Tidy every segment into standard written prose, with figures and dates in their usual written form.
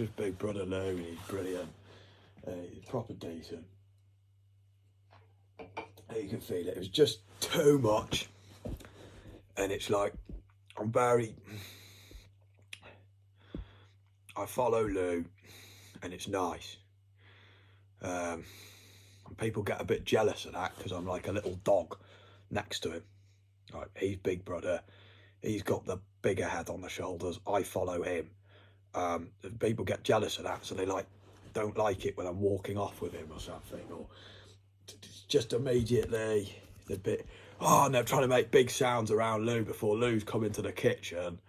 Just big brother Lou, he's brilliant. He's proper decent. You can feel it. It was just too much, and it's like I follow Lou, and it's nice. People get a bit jealous of that because I'm like a little dog next to him. Like, he's big brother. He's got the bigger head on the shoulders. I follow him. People get jealous of that, so they don't like it when I'm walking off with him or something, or just immediately the bit. Oh, and they're trying to make big sounds around Lou before Lou's come into the kitchen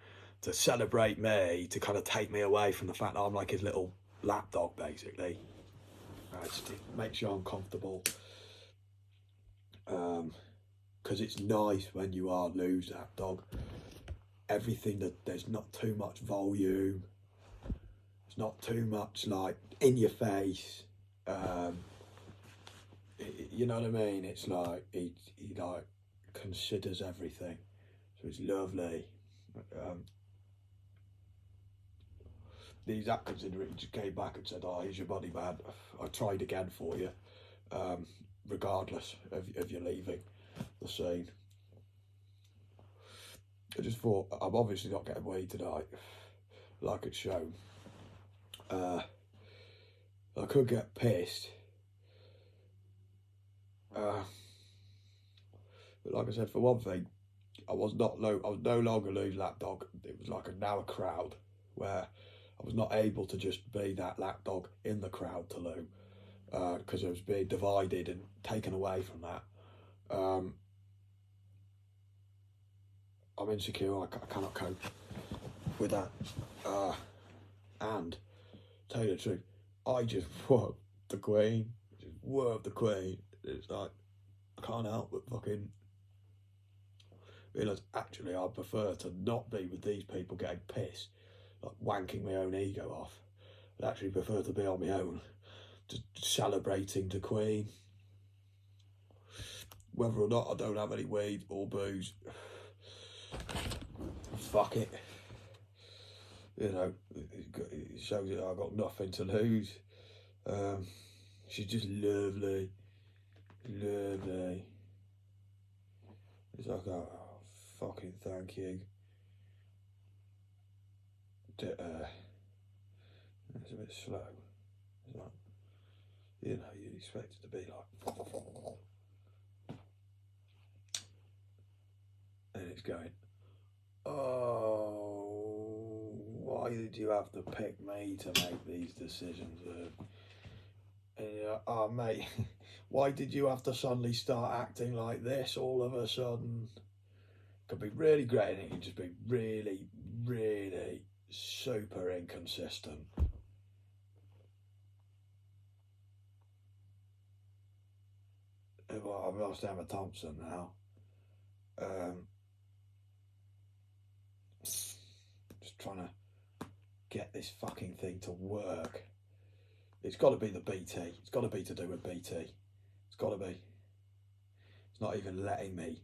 to celebrate me, to kind of take me away from the fact that I'm like his little lapdog, basically. It makes you uncomfortable. Because it's nice when you are Lou's lapdog. Everything that there's not too much volume. It's not too much like in your face. You know what I mean? It's like he like considers everything, so it's lovely. These Atkins just came back and said, "Oh, here's your money, man. I tried again for you, regardless of you leaving the scene." I just thought, I'm obviously not getting weed tonight, like it's shown. I could get pissed. But like I said, for one thing, I was no longer Lou's lapdog. It was like now a crowd where I was not able to just be that lapdog in the crowd to Lou, because I was being divided and taken away from that. I'm insecure. I cannot cope with that. And tell you the truth, I just whooped the Queen. It's like I can't help but fucking realise actually I prefer to not be with these people getting pissed, like wanking my own ego off. I'd actually prefer to be on my own, just celebrating the Queen. Whether or not I don't have any weed or booze, fuck it. You know, it shows that I've got nothing to lose. She's just lovely. It's like, oh, fucking thank you. It's a bit slow. It's like, you know, you'd expect it to be like, and it's going, oh, why did you have to pick me to make these decisions? And you're like, oh, mate, why did you have to suddenly start acting like this all of a sudden? Could be really great, and it can just be really, really super inconsistent. Well, I've lost Emma Thompson now. Just trying to get this fucking thing to work. It's got to be the BT. It's got to be to do with BT. It's got to be. It's not even letting me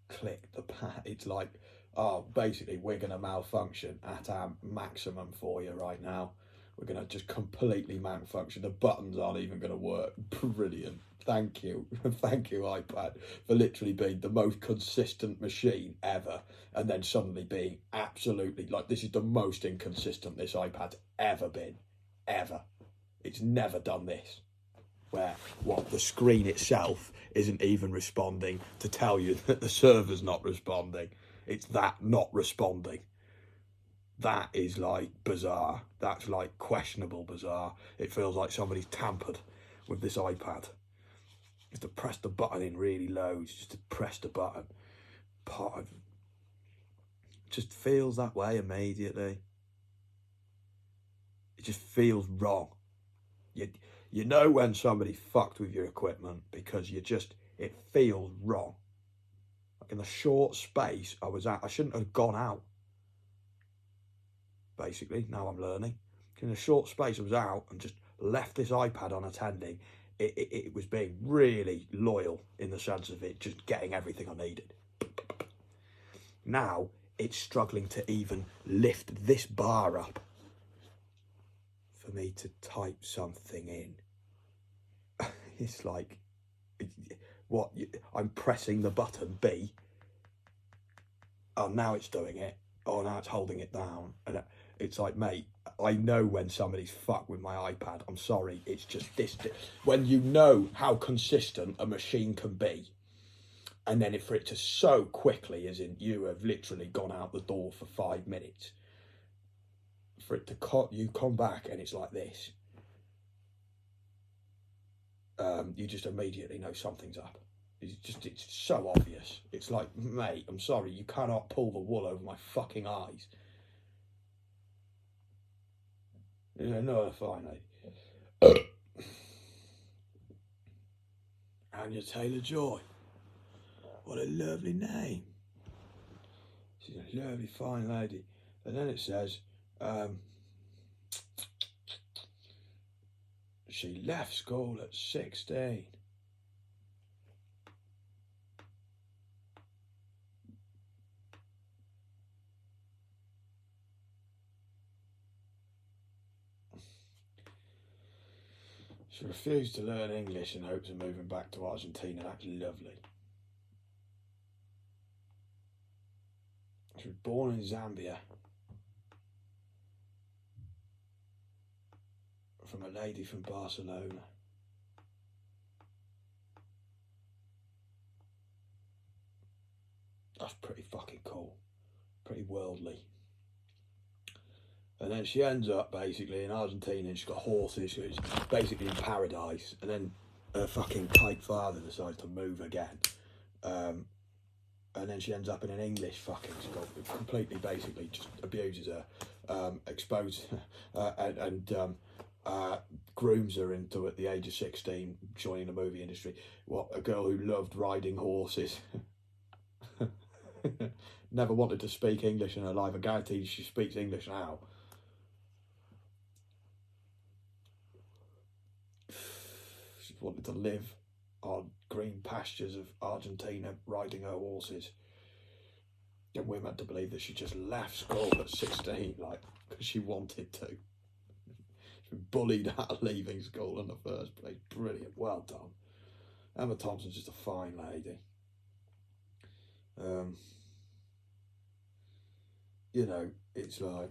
click the pad. It's like, oh, basically we're going to malfunction at our maximum for you right now. We're going to just completely malfunction. The buttons aren't even going to work. Brilliant. Thank you. Thank you, iPad, for literally being the most consistent machine ever. And then suddenly being absolutely, like, this is the most inconsistent this iPad's ever been. Ever. It's never done this. Where, the screen itself isn't even responding to tell you that the server's not responding. It's that not responding. That is like bizarre. That's like questionable bizarre. It feels like somebody's tampered with this iPad. Just to press the button in really low, just to press the button. Part of it just feels that way immediately. It just feels wrong. You know when somebody fucked with your equipment because it feels wrong. Like in the short space I was at, I shouldn't have gone out. Basically, now I'm learning. In a short space I was out and just left this iPad unattended. It was being really loyal in the sense of it just getting everything I needed. Now it's struggling to even lift this bar up. for me to type something in. It's like, what? I'm pressing the button B. Oh, now it's doing it. Oh, now it's holding it down. And it's like, mate, I know when somebody's fucked with my iPad. I'm sorry. It's just this. When you know how consistent a machine can be, and then for it to so quickly, as in you have literally gone out the door for 5 minutes, for it to you come back and it's like this, you just immediately know something's up. It's so obvious. It's like, mate, I'm sorry, you cannot pull the wool over my fucking eyes. Yeah, no, fine, lady. Anya Taylor-Joy. What a lovely name. She's a lovely, fine lady. And then it says, she left school at 16. She refused to learn English in hopes of moving back to Argentina. That's lovely. She was born in Zambia from a lady from Barcelona. That's pretty fucking cool. Pretty worldly. And then she ends up basically in Argentina and she's got horses, so it's basically in paradise. And then her fucking kite father decides to move again. And then she ends up in an English fucking school. It completely basically just abuses her, exposes and grooms her into, at the age of 16, joining the movie industry. What, a girl who loved riding horses. Never wanted to speak English in her life. I guarantee she speaks English now. She wanted to live on green pastures of Argentina, riding her horses. And we're meant to believe that she just left school at 16, like, because she wanted to. She's been bullied out of leaving school in the first place. Brilliant. Well done. Emma Thompson's just a fine lady. You know, it's like,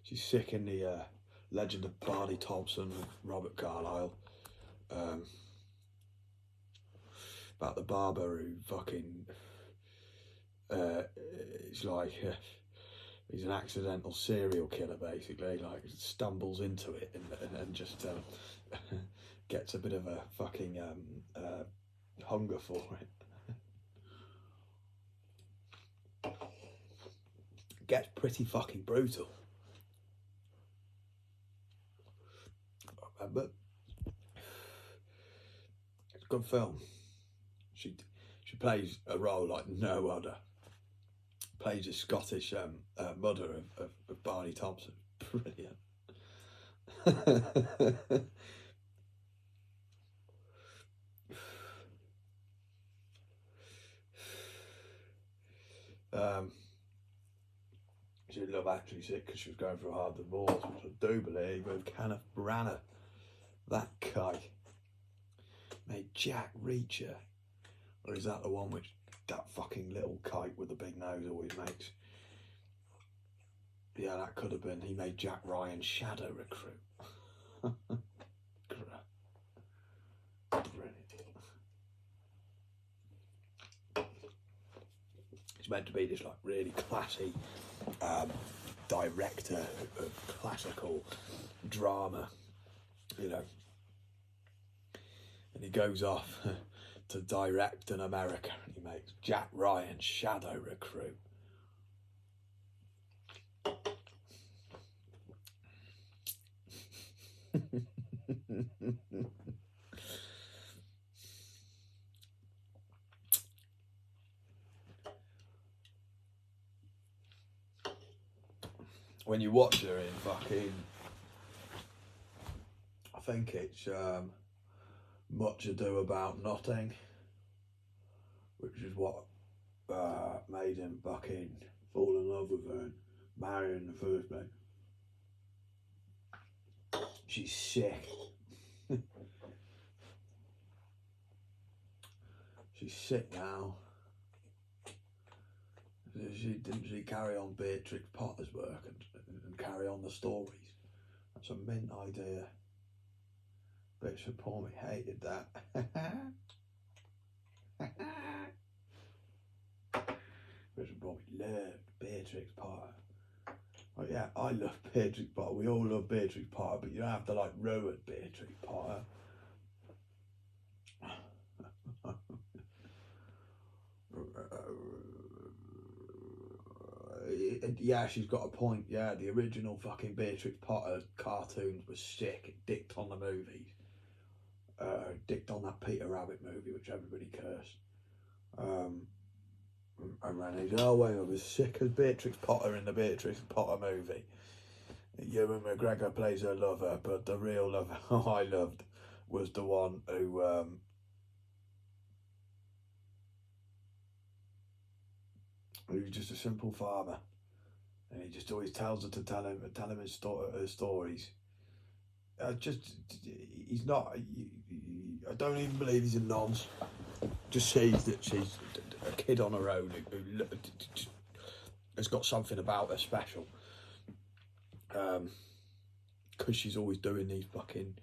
she's sick in the Legend of Barney Thompson with Robert Carlyle, about the barber who fucking, it's like, he's an accidental serial killer basically, like stumbles into it and just gets a bit of a fucking hunger for it. Gets pretty fucking brutal. But it's a good film. She plays a role like no other. Plays a Scottish mother of Barney Thompson. Brilliant. She was Love Actually sick because she was going through a hard divorce, which I do believe with Kenneth Branagh. That guy made Jack Reacher, or is that the one which that fucking little kite with the big nose always makes? Yeah, that could have been. He made Jack Ryan's Shadow Recruit. Brilliant. He's meant to be this like really classy director of classical drama, you know, and he goes off to direct in America and he makes Jack Ryan's Shadow Recruit. When you watch her in fucking, I think it's Much Ado About Nothing, which is what made him fucking fall in love with her and marry her in the first place. She's sick. She's sick now. She carry on Beatrix Potter's work and carry on the stories. That's a mint idea. Bishop Paul hated that. Bishop Paul loved Beatrix Potter. Oh yeah, I love Beatrix Potter. We all love Beatrix Potter, but you don't have to like ruin Beatrix Potter. Yeah, she's got a point. Yeah, the original fucking Beatrix Potter cartoons was sick. It dicked on the movies. Dicked on that Peter Rabbit movie, which everybody cursed. And then he's, oh wait, I was sick as Beatrix Potter in the Beatrix Potter movie. Ewan McGregor plays her lover, but the real lover I loved was the one who was just a simple farmer, and he just always tells her to tell him his stories. He's not. I don't even believe he's a nonce. Just sees that she's a kid on her own who has got something about her special. Because she's always doing these fucking.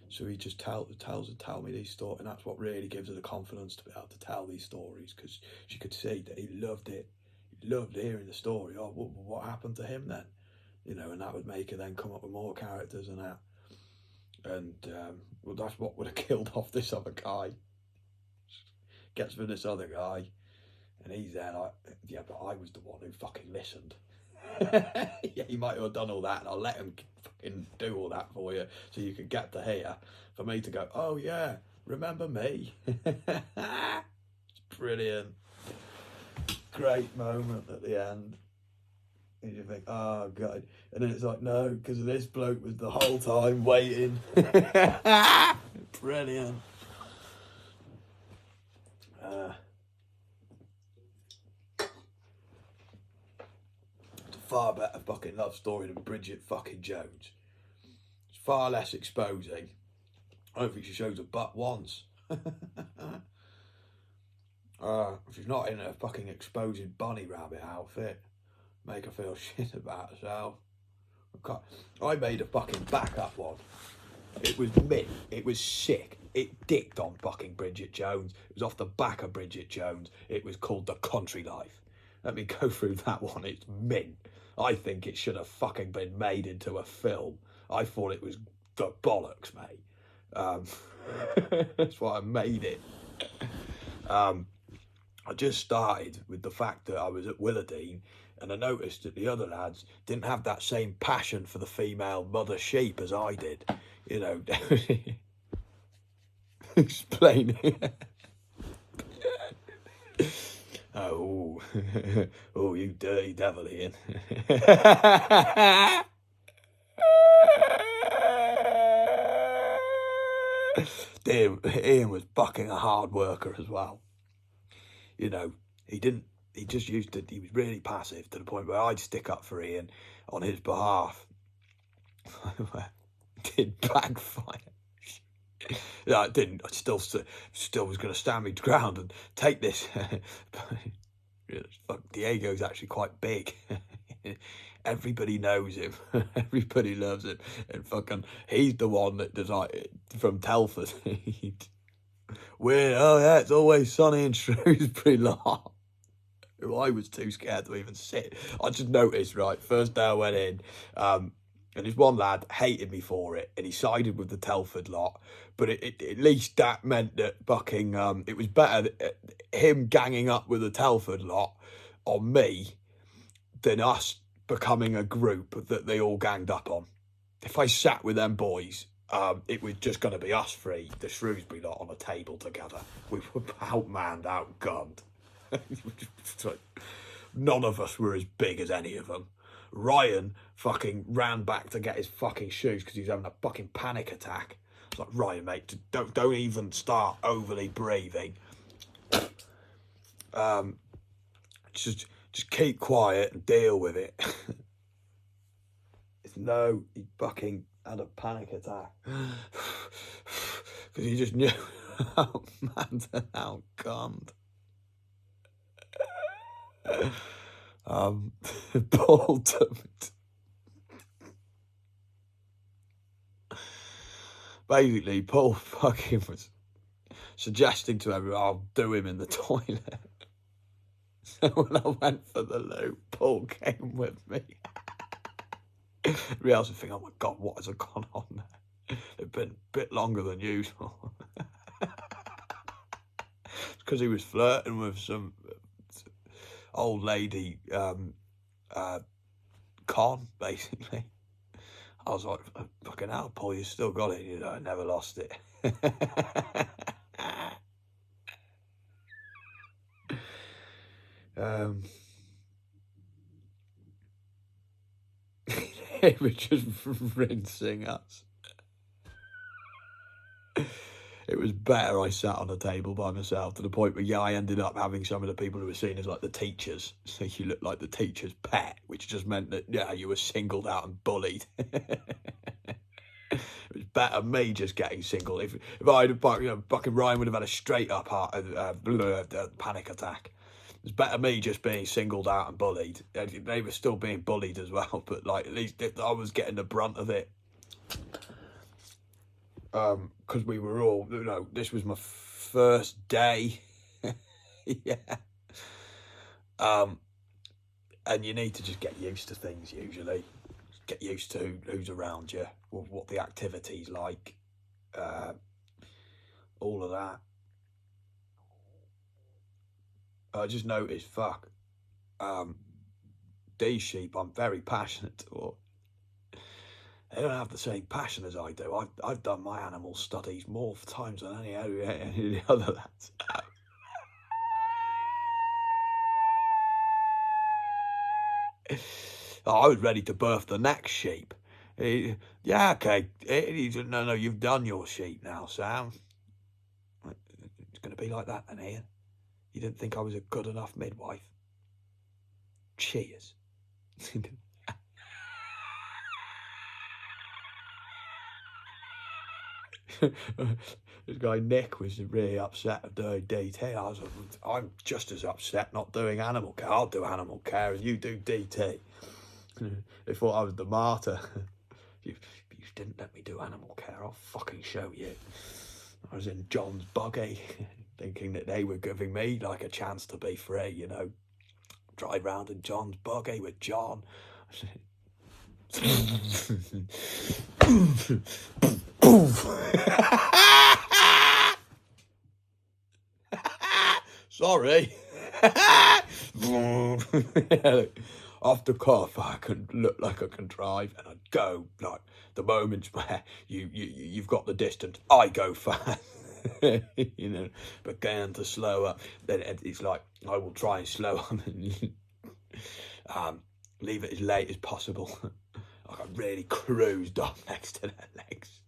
So he just tells her, tell me these stories, and that's what really gives her the confidence to be able to tell these stories, because she could see that he loved it. He loved hearing the story. Oh, what happened to him then? You know, and that would make her then come up with more characters and that. And well, that's what would have killed off this other guy. Gets with this other guy, and he's there like, yeah, but I was the one who fucking listened. Yeah, he might have done all that, and I'll let him fucking do all that for you, so you can get to here. For me to go, oh yeah, remember me? It's brilliant. Great moment at the end. And you think, oh God. And then it's like, no, because this bloke was the whole time waiting. Brilliant. It's a far better fucking love story than Bridget fucking Jones. It's far less exposing. I don't think she shows a butt once. She's not in a fucking exposing bunny rabbit outfit. Make her feel shit about herself. I made a fucking backup one. It was mint. It was sick. It dicked on fucking Bridget Jones. It was off the back of Bridget Jones. It was called The Country Life. Let me go through that one. It's mint. I think it should have fucking been made into a film. I thought it was the bollocks, mate. That's why I made it. I just started with the fact that I was at Willardine, and I noticed that the other lads didn't have that same passion for the female mother sheep as I did. You know, explain. Oh, oh, you dirty devil, Ian. Ian was fucking a hard worker as well. You know, he just used to, he was really passive to the point where I'd stick up for Ian on his behalf. Did backfire. Yeah, I didn't. I still was going to stand my ground and take this. Diego's actually quite big. Everybody knows him. Everybody loves him. And fucking, he's the one that does like from Telford. Oh yeah, it's always sunny in Shrewsbury lot. I was too scared to even sit. I just noticed, right, first day I went in, and this one lad hated me for it, and he sided with the Telford lot, but at least that meant that fucking, it was better him ganging up with the Telford lot on me than us becoming a group that they all ganged up on. If I sat with them boys, it was just going to be us three, the Shrewsbury lot, on a table together. We were outmanned, outgunned. None of us were as big as any of them. Ryan fucking ran back to get his fucking shoes because he was having a fucking panic attack. It's like, Ryan, mate, don't even start overly breathing. Just keep quiet and deal with it. It's no, he fucking had a panic attack. Because he just knew how mad and how conned. Paul basically, Paul fucking was suggesting to everyone, I'll do him in the toilet. So when I went for the loo, Paul came with me. Everybody else was thinking, oh my God, what has gone on there? It's been a bit longer than usual. It's because he was flirting with some old lady, con, basically. I was like, fucking hell, Paul, you still got it. You know, I never lost it. He was just rinsing us. It was better I sat on a table by myself, to the point where, yeah, I ended up having some of the people who were seen as like the teachers. So you look like the teacher's pet, which just meant that, yeah, you were singled out and bullied. It was better me just getting singled. If I had, fucking Ryan would have had a straight up panic attack. It was better me just being singled out and bullied. They were still being bullied as well, but like at least I was getting the brunt of it. Because we were all, this was my first day. Yeah. And you need to just get used to things usually. Get used to who's around you, what the activity's like, all of that. I just noticed, these sheep I'm very passionate toward. They don't have the same passion as I do. I've done my animal studies more times than any of the other lads. I was ready to birth the next sheep. Yeah, okay. No, you've done your sheep now, Sam. It's going to be like that then, Ian. You didn't think I was a good enough midwife? Cheers. This guy Nick was really upset at doing DT. I'm just as upset not doing animal care. I'll do animal care and you do DT. They thought I was the martyr. You didn't let me do animal care, I'll fucking show you. I was in John's buggy, thinking that they were giving me like a chance to be free, Drive round in John's buggy with John. Sorry. Off the cuff, I can look like I can drive, and I'd go like the moments where you've got the distance, I go fast. But going to slow up, then it's like I will try and slow up and leave it as late as possible. Like I really cruised up next to their legs.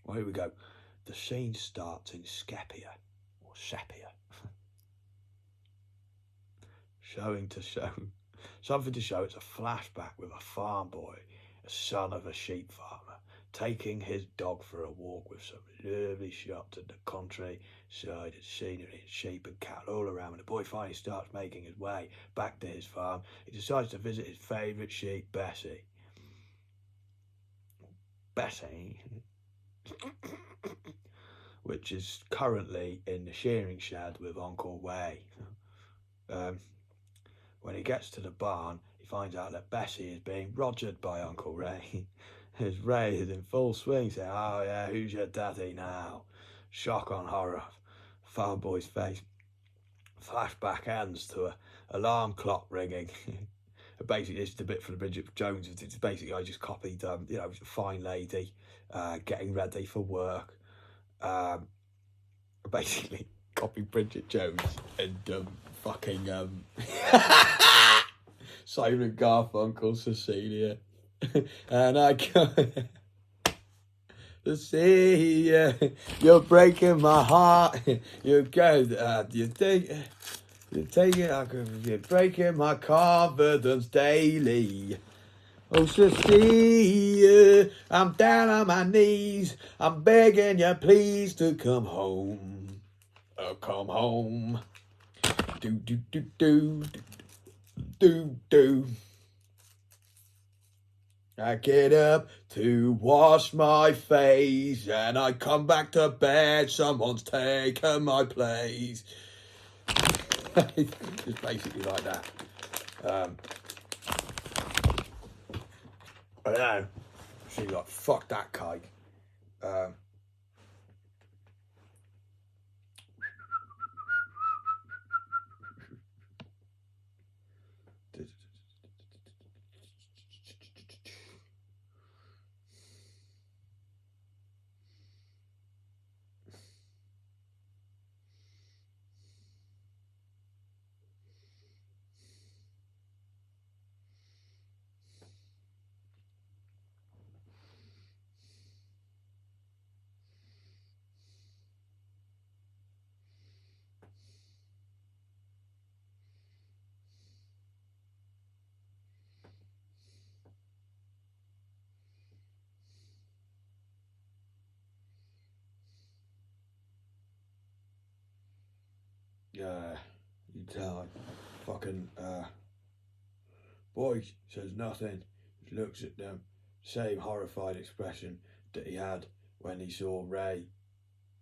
Well, here we go. The scene starts in Skepia, or Sepia. Something to show. It's a flashback with a farm boy, a son of a sheep farmer, taking his dog for a walk with some lovely shots of the countryside and scenery and sheep and cattle all around. When the boy finally starts making his way back to his farm, he decides to visit his favourite sheep, Bessie. Which is currently in the shearing shed with Uncle Ray. When he gets to the barn, he finds out that Bessie is being rogered by Uncle Ray. As Ray is in full swing, saying, "Oh yeah, who's your daddy now?" Shock on horror. Farm boy's face. Flashback ends to a alarm clock ringing. Basically, it's the bit from the Bridget Jones. It's basically, I just copied, a fine lady getting ready for work. Basically, copied Bridget Jones and fucking Simon Garfunkel, Cecilia, and I. to see you. You're breaking my heart. You're going, you take it. You're breaking my confidence daily. Oh, to see you. I'm down on my knees. I'm begging you, please, to come home. Oh, come home. Do do do do do do. I get up to wash my face and I come back to bed. Someone's taken my place. It's basically like that. I don't know. She's like, fuck that cake. You tell fucking boy says nothing, looks at them, same horrified expression that he had when he saw Ray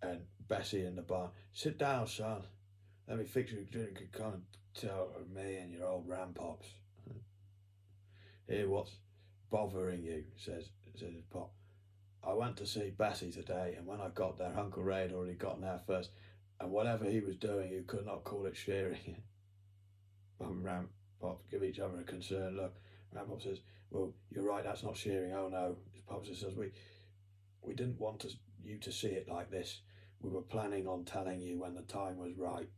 and Bessie in the bar. Sit down, son. Let me fix you a drink and come and tell me and your old rampops. Hear what's bothering you, says his pop. I went to see Bessie today, and when I got there, Uncle Ray had already gotten there first, and whatever he was doing, you could not call it shearing. Rampop give each other a concerned look. Rampop says, well, you're right, that's not shearing. Oh no. His pop says, we didn't want you to see it like this. We were planning on telling you when the time was right.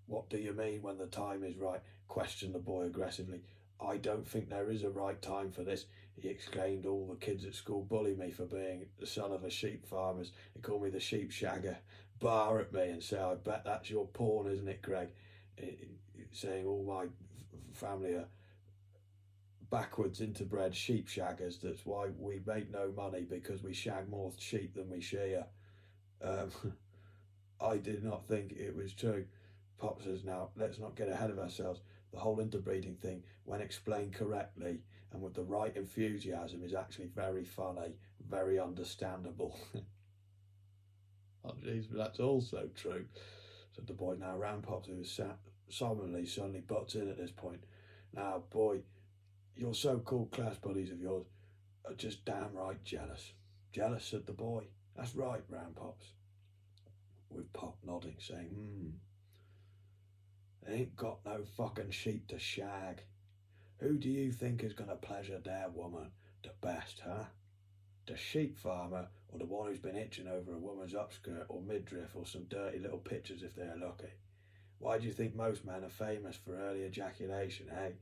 What do you mean when the time is right? Questioned the boy aggressively. I don't think there is a right time for this, he exclaimed. All the kids at school bully me for being the son of a sheep farmer. They call me the sheep shagger, bar at me and say, I bet that's your porn, isn't it, Greg? Saying all my family are backwards interbred sheep shaggers. That's why we make no money, because we shag more sheep than we shear. I did not think it was true. Pop says, now, let's not get ahead of ourselves. The whole interbreeding thing, when explained correctly and with the right enthusiasm, is actually very funny, very understandable. Oh, jeez, but that's also true, said the boy. Now, Rampops, who was sat solemnly, suddenly butts in at this point. Now, boy, your so-called class buddies of yours are just damn right jealous. Jealous, said the boy. That's right, Rampops. With Pop nodding, saying, They ain't got no fucking sheep to shag. Who do you think is going to pleasure their woman the best, huh? The sheep farmer, or the one who's been itching over a woman's upskirt or midriff, or some dirty little pictures if they're lucky? Why do you think most men are famous for early ejaculation, eh?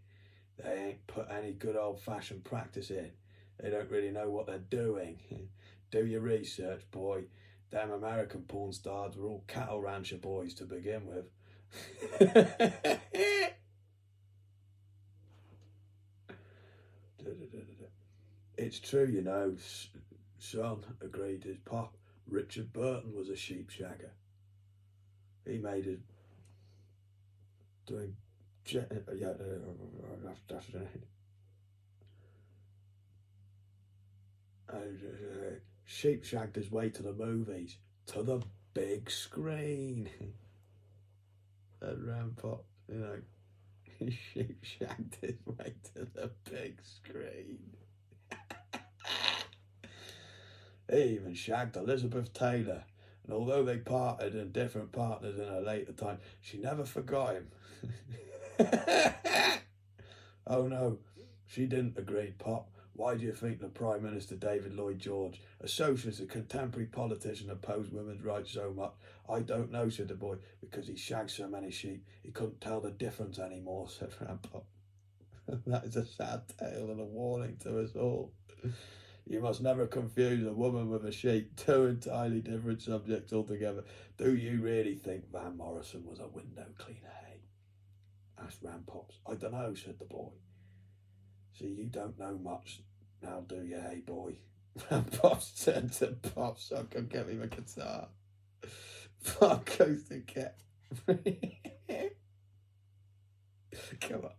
They ain't put any good old-fashioned practice in. They don't really know what they're doing. Do your research, boy. Them American porn stars were all cattle rancher boys to begin with. It's true, you know, son, agreed his pop. Richard Burton was a sheep shagger. He made it doing that's it. Sheep shagged his way to the movies, to the big screen. And Rampop, you know, sheep shagged his way to the big screen. He even shagged Elizabeth Taylor, and although they parted in different partners in a later time, she never forgot him. Oh no, she didn't, agreed Pop. Why do you think the Prime Minister David Lloyd George, a socialist and contemporary politician, opposed women's rights so much? I don't know, said the boy, because he shagged so many sheep he couldn't tell the difference anymore, said Rampop. That is a sad tale and a warning to us all. You must never confuse a woman with a sheep, two entirely different subjects altogether. Do you really think Van Morrison was a window cleaner, hey? Asked Ram Pops. I don't know, said the boy. See, you don't know much now, do you, hey boy? Ram Pops turned to Pop, so I could get him a guitar. Pop goes to get. Come on.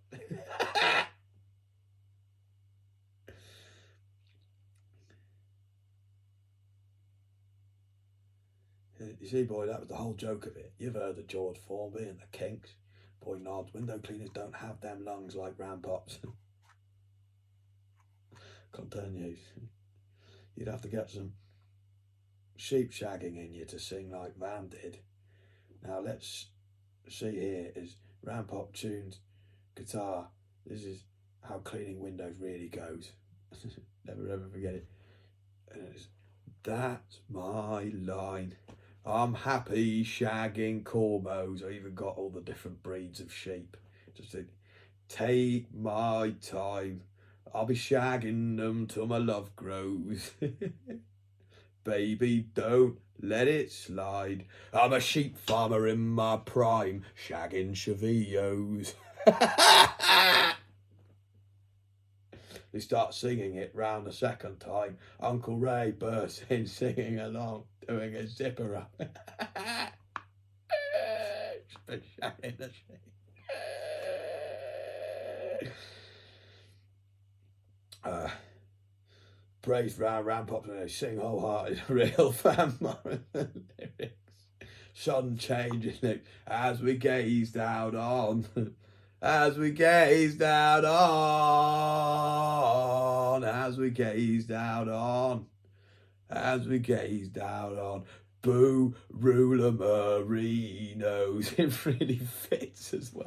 You see, boy, that was the whole joke of it. You've heard of George Formby and the Kinks. Boy nods. Window cleaners don't have them lungs like Ram Pops. Continues. You'd have to get some sheep shagging in you to sing like Van did. Now let's see here is Ram Pop tuned guitar. This is how cleaning windows really goes. Never ever forget it. And it's, that's my line. I'm happy shagging cormos. I even got all the different breeds of sheep. Just to take my time. I'll be shagging them till my love grows. Baby, don't let it slide. I'm a sheep farmer in my prime, shagging chevillos. They start singing it round the second time. Uncle Ray bursts in singing along, doing a zipper up. Shagging the sheep. Praise Ram Pops and they sing wholehearted real Van Morrison lyrics. Sudden change in it as we gazed out on. As we gazed out on. As we gazed out on. As we gazed out on. Boo Ruler Marinos. It really fits as well.